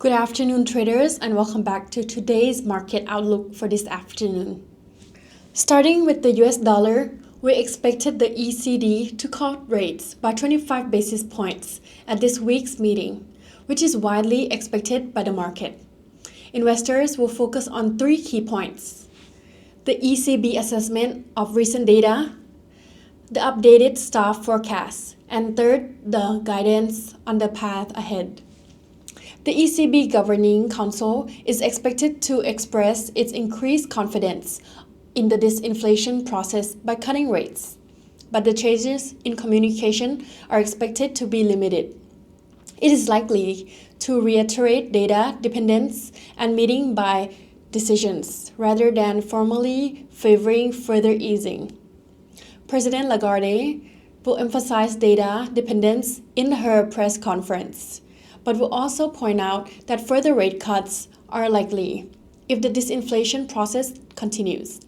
Good afternoon, traders, and welcome back to today's market outlook for this afternoon. Starting with the US dollar, we expected the ECB to cut rates by 25 basis points at this week's meeting, which is widely expected by the market. Investors will focus on three key points: the ECB assessment of recent data, the updated staff forecast, and third, the guidance on the path ahead. The ECB Governing Council is expected to express its increased confidence in the disinflation process by cutting rates, but the changes in communication are expected to be limited. It is likely to reiterate data dependence and meeting by decisions rather than formally favoring further easing. President Lagarde will emphasize data dependence in her press conference, but will also point out that further rate cuts are likely if the disinflation process continues.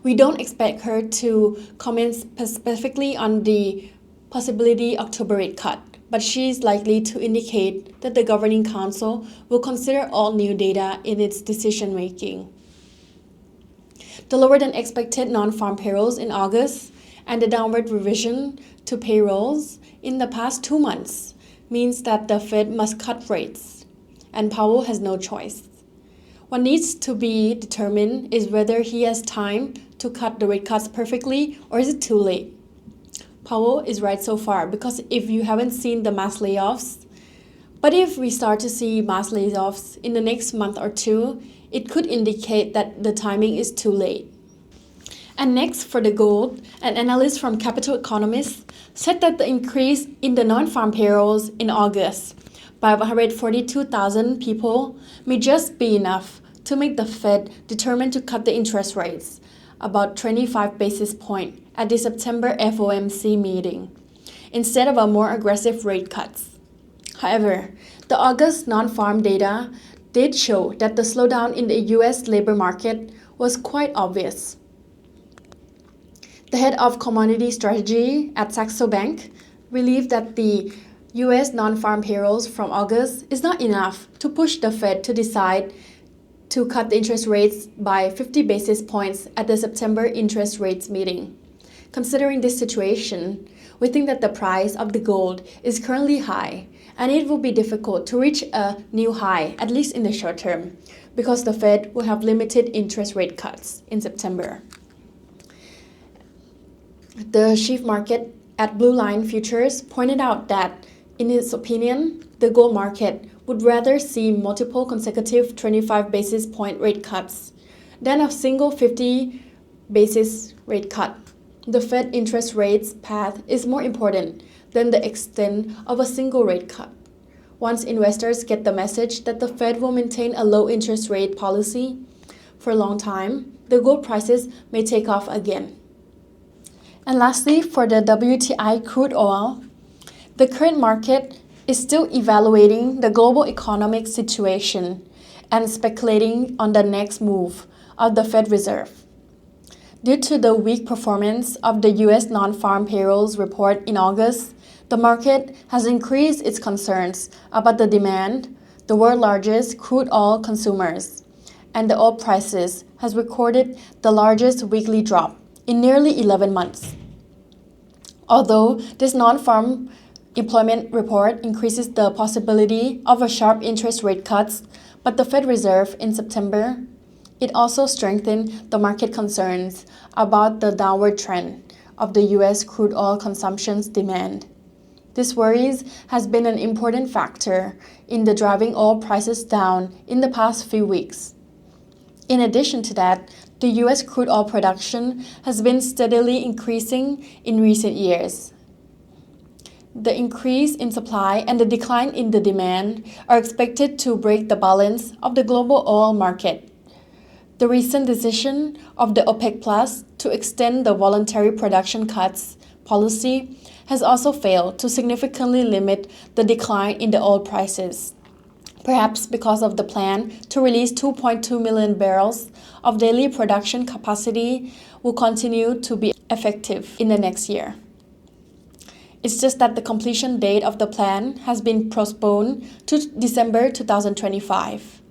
We don't expect her to comment specifically on the possibility October rate cut, but she is likely to indicate that the Governing Council will consider all new data in its decision-making. The lower than expected non-farm payrolls in August and the downward revision to payrolls in the past 2 months means that the Fed must cut rates, and Powell has no choice. What needs to be determined is whether he has time to cut the rate cuts perfectly or is it too late. Powell is right so far because if you haven't seen the mass layoffs, but if we start to see mass layoffs in the next month or two, it could indicate that the timing is too late. And next, for the gold, an analyst from Capital Economists said that the increase in the non-farm payrolls in August by 142,000 people may just be enough to make the Fed determine to cut the interest rates about 25 basis points at the September FOMC meeting, instead of a more aggressive rate cuts. However, the August non-farm data did show that the slowdown in the US labor market was quite obvious. The head of commodity strategy at Saxo Bank believed that the US non-farm payrolls from August is not enough to push the Fed to decide to cut the interest rates by 50 basis points at the September interest rates meeting. Considering this situation, we think that the price of the gold is currently high, and it will be difficult to reach a new high, at least in the short term, because the Fed will have limited interest rate cuts in September. The chief market at Blue Line Futures pointed out that, in his opinion, the gold market would rather see multiple consecutive 25 basis point rate cuts than a single 50 basis rate cut. The Fed interest rates path is more important than the extent of a single rate cut. Once investors get the message that the Fed will maintain a low interest rate policy for a long time, the gold prices may take off again. And lastly, for the WTI crude oil, the current market is still evaluating the global economic situation and speculating on the next move of the Fed Reserve. Due to the weak performance of the US non-farm payrolls report in August, the market has increased its concerns about the demand, the world's largest crude oil consumers, and the oil prices has recorded the largest weekly drop in nearly 11 months. Although this non-farm employment report increases the possibility of a sharp interest rate cuts, but the Fed Reserve in September, it also strengthened the market concerns about the downward trend of the US crude oil consumption's demand. This worries has been an important factor in the driving oil prices down in the past few weeks. In addition to that, the US crude oil production has been steadily increasing in recent years. The increase in supply and the decline in the demand are expected to break the balance of the global oil market. The recent decision of the OPEC Plus to extend the voluntary production cuts policy has also failed to significantly limit the decline in the oil prices, perhaps because of the plan to release 2.2 million barrels of daily production capacity will continue to be effective in the next year. It's just that the completion date of the plan has been postponed to December 2025.